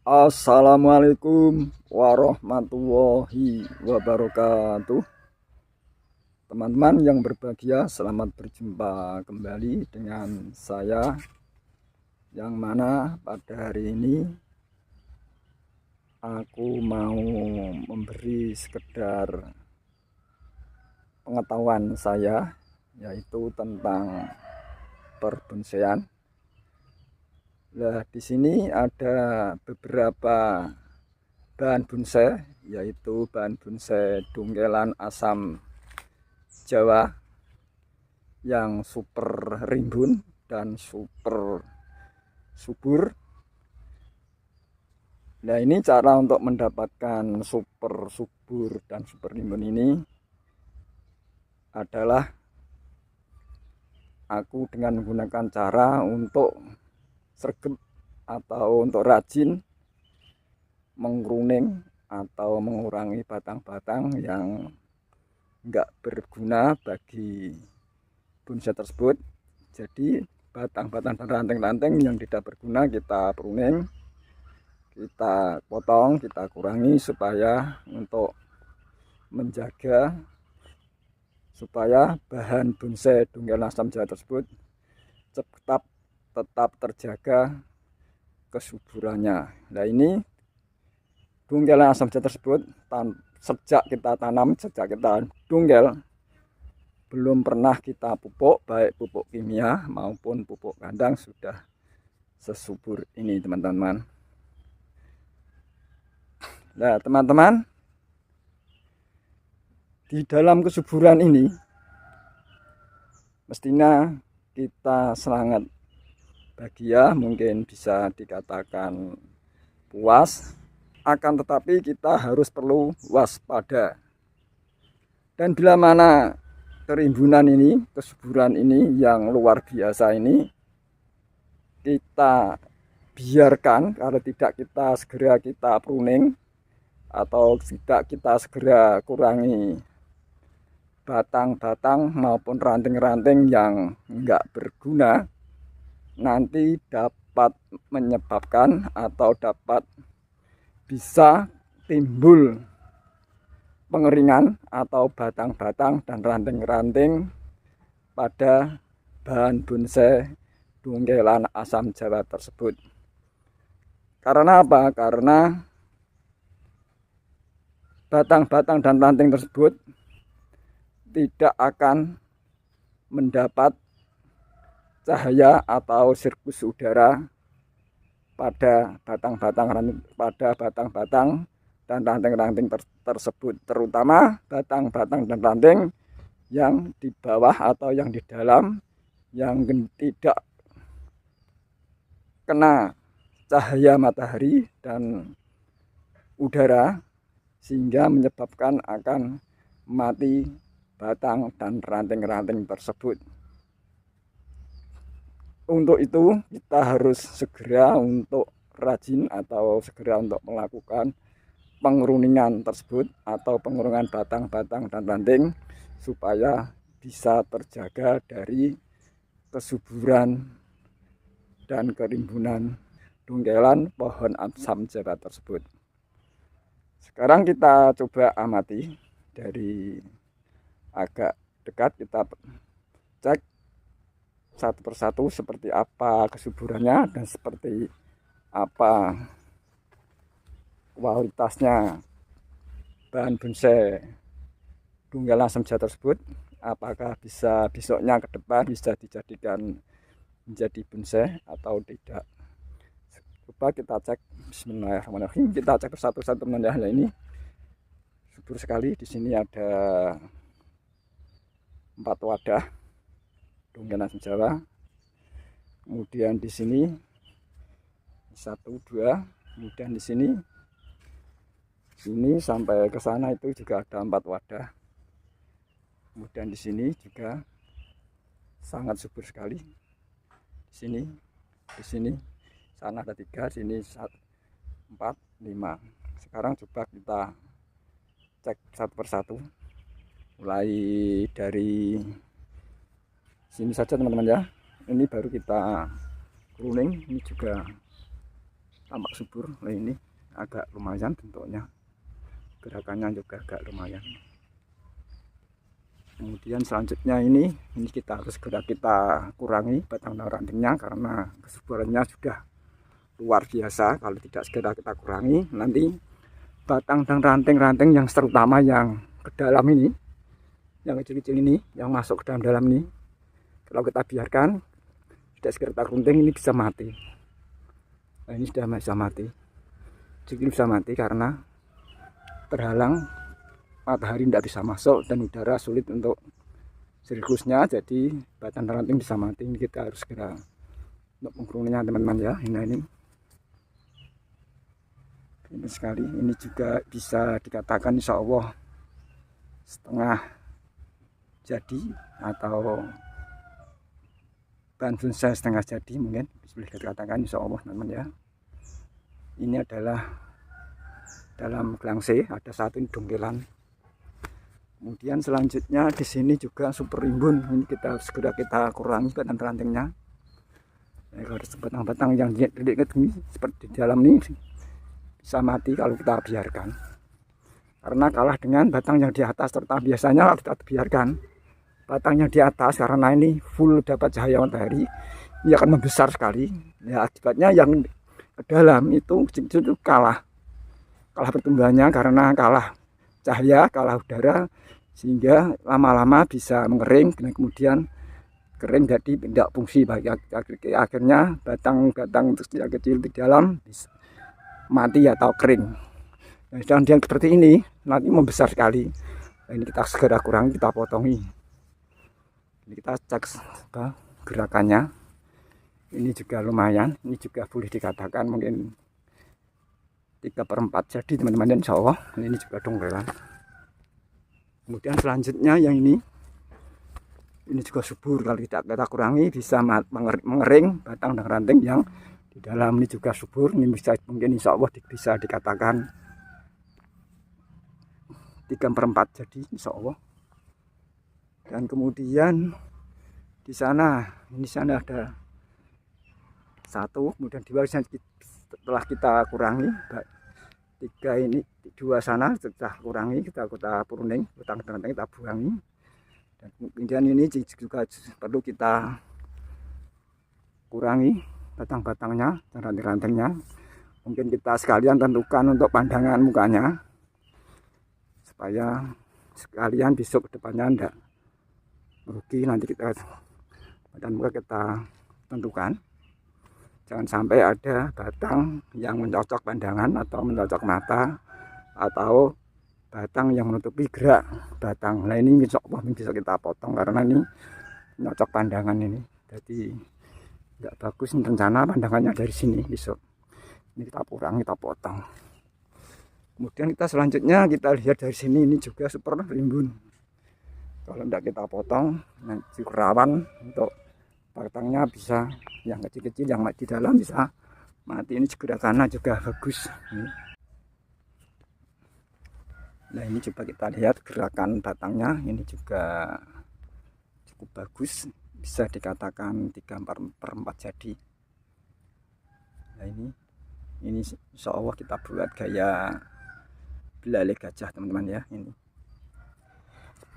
Assalamualaikum warahmatullahi wabarakatuh. Teman-teman yang berbahagia, selamat berjumpa kembali dengan saya, yang mana pada hari ini aku mau memberi sekedar pengetahuan saya, yaitu tentang perbonsaian. Nah, di sini ada beberapa bahan bonsai, yaitu bahan bonsai dungkelan asam Jawa yang super rimbun dan super subur. Nah, ini cara untuk mendapatkan super subur dan super rimbun ini adalah aku dengan menggunakan cara untuk sergap atau untuk rajin mengruning atau mengurangi batang-batang yang enggak berguna bagi bonsai tersebut. Jadi batang-batang dan ranting-ranting yang tidak berguna kita pruning, kita potong, kita kurangi supaya untuk menjaga supaya bahan bonsai dungkelan asam Jawa tersebut tetap terjaga kesuburannya. Nah, ini dungkelan asam Jawa tersebut sejak kita tanam, sejak kita dungkel, belum pernah kita pupuk, baik pupuk kimia maupun pupuk kandang, sudah sesubur ini teman-teman. Nah teman-teman, di dalam kesuburan ini mestinya kita sangat bahagia, mungkin bisa dikatakan puas, akan tetapi kita harus perlu waspada. Dan bila mana kerimbunan ini, kesuburan ini yang luar biasa ini kita biarkan, kalau tidak kita segera kita pruning atau tidak kita segera kurangi batang-batang maupun ranting-ranting yang enggak berguna, nanti dapat menyebabkan atau dapat bisa timbul pengeringan atau batang-batang dan ranting-ranting pada bahan bonsai dungkelan asam Jawa tersebut. Karena apa? Karena batang-batang dan ranting tersebut tidak akan mendapat cahaya atau sirkus udara pada batang-batang dan ranting-ranting tersebut, terutama batang-batang dan ranting yang di bawah atau yang di dalam yang tidak kena cahaya matahari dan udara, sehingga menyebabkan akan mati batang dan ranting-ranting tersebut. Untuk itu kita harus segera untuk rajin atau segera untuk melakukan penguruningan tersebut atau pengurangan batang-batang dan ranting supaya bisa terjaga dari kesuburan dan kerimbunan dungkelan pohon asam Jawa tersebut. Sekarang kita coba amati dari agak dekat, kita cek satu persatu seperti apa kesuburannya dan seperti apa kualitasnya bahan bonsai dungkelan asam Jawa tersebut. Apakah bisa besoknya ke depan bisa dijadikan menjadi bonsai atau tidak. Coba kita cek. Bismillahirrahmanirrahim. Kita cek satu-satu teman ya. Ini subur sekali. Di sini ada 4 wadah dungkelan asam Jawa. Kemudian di sini 1, 2. Kemudian di sini sampai ke sana itu juga ada 4 wadah. Kemudian di sini juga sangat subur sekali. Di sini sana ada 3, sini 4, 5. Sekarang coba kita cek satu persatu, mulai dari sini saja teman-teman ya. Ini baru kita pruning, ini juga tampak subur. Nah, ini agak lumayan bentuknya, gerakannya juga agak lumayan. Kemudian selanjutnya ini kita harus segera kita kurangi batang dan rantingnya karena kesuburannya sudah luar biasa. Kalau tidak segera kita kurangi, nanti batang dan ranting-ranting yang terutama yang ke dalam ini, yang kecil-kecil ini, yang masuk ke dalam ini, kalau kita biarkan tidak segera kita gunting, ini bisa mati. Nah, ini sudah bisa mati, jadi bisa mati karena terhalang matahari, tidak bisa masuk dan udara sulit untuk sirkusnya, jadi batang ranting bisa mati. Ini kita harus segera untuk menguranginya teman-teman ya. Ini sekali, ini juga bisa dikatakan insya Allah setengah jadi atau bahan bonsai setengah jadi, mungkin boleh dikatakan insya Allah teman-teman ya. Ini adalah dalam gelang C, ada satu ini dongkelan. Kemudian selanjutnya di sini juga super rimbun. Ini kita segera kita kurangi batang rantingnya. Nah, kalau ada batang-batang yang dekat ini seperti di dalam ini bisa mati kalau kita biarkan. Karena kalah dengan batang yang di atas, serta biasanya kalau kita biarkan batangnya di atas karena ini full dapat cahaya matahari, ini akan membesar sekali. Ya akibatnya yang ke dalam itu kalah pertumbuhannya karena kalah cahaya, kalah udara, sehingga lama-lama bisa mengering dan kemudian kering jadi tidak fungsi. Akhirnya batang-batang kecil di dalam bisa mati atau kering. Nah, dan yang seperti ini nanti membesar sekali. Nah, ini kita segera kurangi, kita potongi. Ini kita cek gerakannya. Ini juga lumayan, ini juga boleh dikatakan mungkin 3/4 jadi teman-teman, insya Allah. Ini juga dongkelan. Kemudian selanjutnya yang ini juga subur. Kalau tidak kita kurangi bisa mengering batang dan ranting yang di dalam. Ini juga subur. Ini bisa mungkin insya Allah bisa dikatakan 3/4 jadi insya Allah. Dan kemudian di sana ada satu, kemudian dua setelah kita kurangi, 3 ini, 2 sana kita kurangi, kita pruning, batang ranting kita buangi. Dan kemudian ini juga perlu kita kurangi batang-batangnya dan ranting-rantingnya. Mungkin kita sekalian tentukan untuk pandangan mukanya supaya sekalian besok kedepannya tidak merugi. Nanti kita badan muka kita tentukan, jangan sampai ada batang yang mencocok pandangan atau mencocok mata atau batang yang menutupi gerak batang. Nah, ini insya Allah bisa kita potong karena ini mencocok pandangan ini, jadi tidak bagus. Rencana pandangannya dari sini, besok ini kita kurangi, kita potong. Kemudian kita selanjutnya kita lihat dari sini, ini juga super rimbun. Kalau tidak kita potong nanti rawan untuk batangnya bisa yang kecil-kecil yang di dalam bisa mati. Ini gerakannya juga bagus. Nah, ini coba kita lihat gerakan batangnya, ini juga cukup bagus, bisa dikatakan 3/4 jadi. Nah, ini insya Allah kita buat gaya belalai gajah teman-teman ya. Ini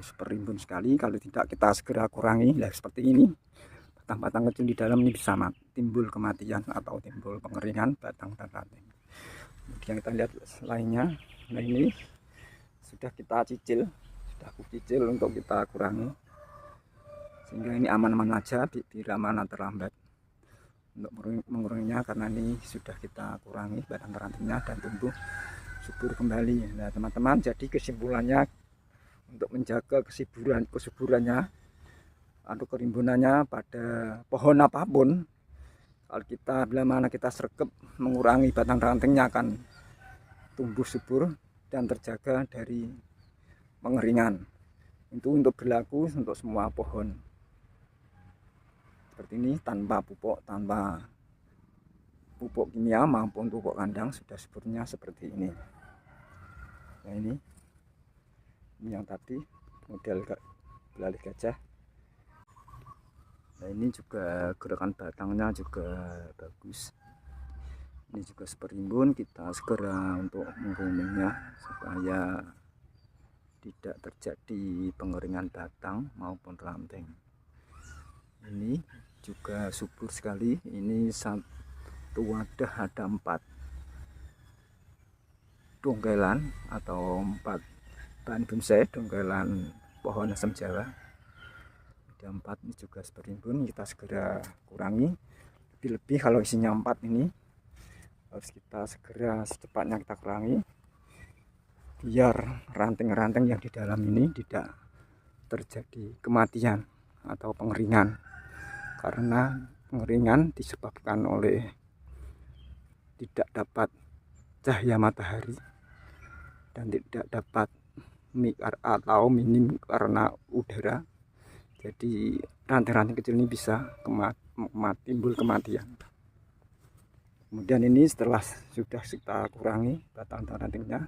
super rimbun sekali. Kalau tidak kita segera kurangi, nah seperti ini, batang-batang kecil di dalam ini bisa timbul kematian atau timbul pengeringan batang dan ranting. Kemudian kita lihat lainnya. Nah, ini sudah kita cicil, untuk kita kurangi, sehingga ini aman-aman aja, tidak mana terlambat untuk menguranginya karena ini sudah kita kurangi batang rantingnya dan tumbuh subur kembali. Nah teman-teman, jadi kesimpulannya untuk menjaga kesuburannya atau kerimbunannya pada pohon apapun, kalau kita bila mana kita sergap mengurangi batang rantingnya akan tumbuh subur dan terjaga dari pengeringan. Itu untuk berlaku untuk semua pohon seperti ini, tanpa pupuk kimia maupun pupuk kandang, sudah suburnya seperti ini. Nah, ini yang tadi model belalai gajah. Nah, ini juga gerakan batangnya juga bagus. Ini juga seperimbun, kita segera untuk mengguningnya supaya tidak terjadi pengeringan batang maupun ranting. Ini juga subur sekali. Ini satu wadah ada 4 donggelan atau 4 bahan bonsai donggelan pohon asam Jawa. Ada 4, ini juga seperimbun, kita segera kurangi. Lebih-lebih kalau isinya 4 ini harus kita segera secepatnya kita kurangi biar ranting-ranting yang di dalam ini tidak terjadi kematian atau pengeringan, karena pengeringan disebabkan oleh tidak dapat cahaya matahari dan tidak dapat atau minim karena udara. Jadi ranting-ranting kecil ini bisa timbul kematian. Kemudian ini setelah sudah kita kurangi batang rantingnya,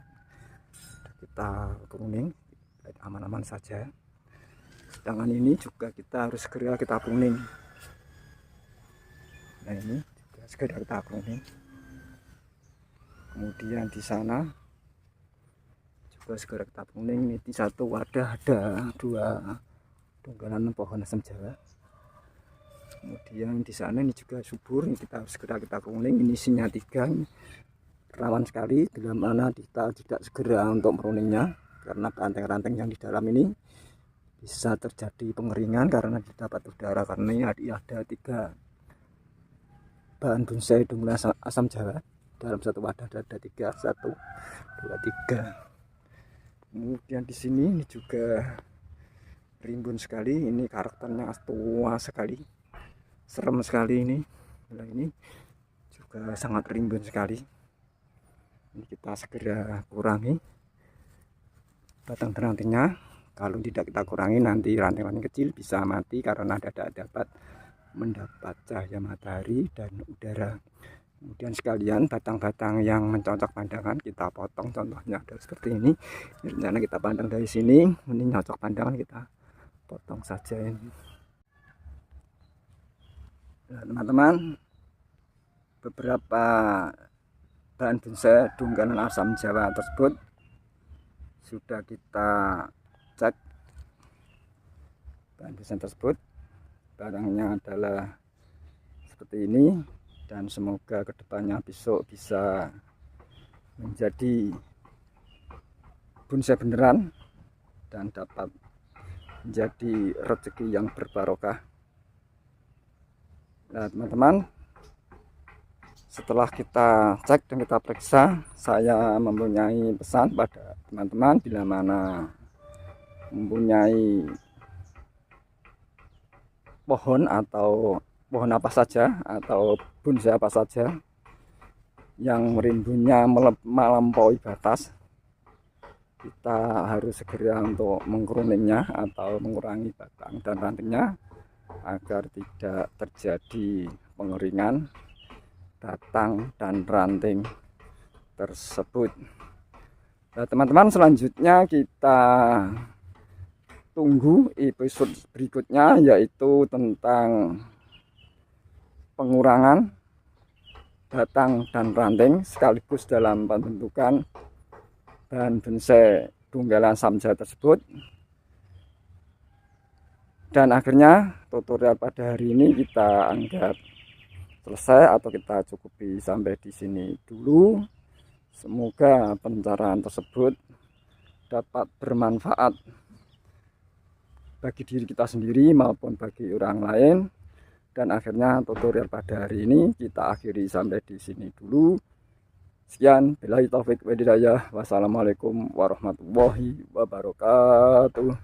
kita kuning, aman-aman saja. Sedangkan ini juga kita harus segera kita kuning. Nah ini juga segera kita kuning. Kemudian di sana juga segera kita kuning. Ini di satu wadah ada 2 donggalan pohon asam Jawa. Kemudian di sana ini juga subur, ini kita harus segera kita kuning. Ini isinya 3, rawan sekali bila mana kita tidak segera untuk meruningnya, karena ranting-ranting yang di dalam ini bisa terjadi pengeringan karena tidak dapat udara. Karena ini ada 3 bahan bonsai donggalan asam Jawa dalam satu wadah, ada 3, 1, 2, 3. Kemudian di sini ini juga rimbun sekali, ini karakternya tua sekali. Serem sekali ini. Nah, ini juga sangat rimbun sekali. Ini kita segera kurangi batang rantingnya. Kalau tidak kita kurangi, nanti ranting-ranting kecil bisa mati karena tidak dapat mendapat cahaya matahari dan udara. Kemudian sekalian batang-batang yang mencocok pandangan kita potong, contohnya ada seperti ini. Rencana kita pandang dari sini, ini cocok pandangan, kita potong saja ini. Nah, teman-teman, beberapa bahan bonsai donggalan asam Jawa tersebut sudah kita cek. Bahan bonsai tersebut barangnya adalah seperti ini, dan semoga kedepannya besok bisa menjadi bonsai beneran dan dapat menjadi rezeki yang berbarokah. Nah teman-teman, setelah kita cek dan kita periksa, saya mempunyai pesan pada teman-teman, bila mana mempunyai pohon atau pohon apa saja atau bonsai apa saja yang rimbunnya melampaui batas, kita harus segera untuk mengkuruningnya atau mengurangi batang dan rantingnya agar tidak terjadi pengeringan batang dan ranting tersebut. Nah teman-teman, selanjutnya kita tunggu episode berikutnya, yaitu tentang pengurangan batang dan ranting sekaligus dalam pembentukan bahan bonsai donggalan asam Jawa tersebut. Dan akhirnya tutorial pada hari ini kita anggap selesai atau kita cukupi sampai di sini dulu. Semoga pencerahan tersebut dapat bermanfaat bagi diri kita sendiri maupun bagi orang lain. Dan akhirnya tutorial pada hari ini kita akhiri sampai di sini dulu. Sekian, billahi taufik wa hidayah. Wassalamualaikum warahmatullahi wabarakatuh.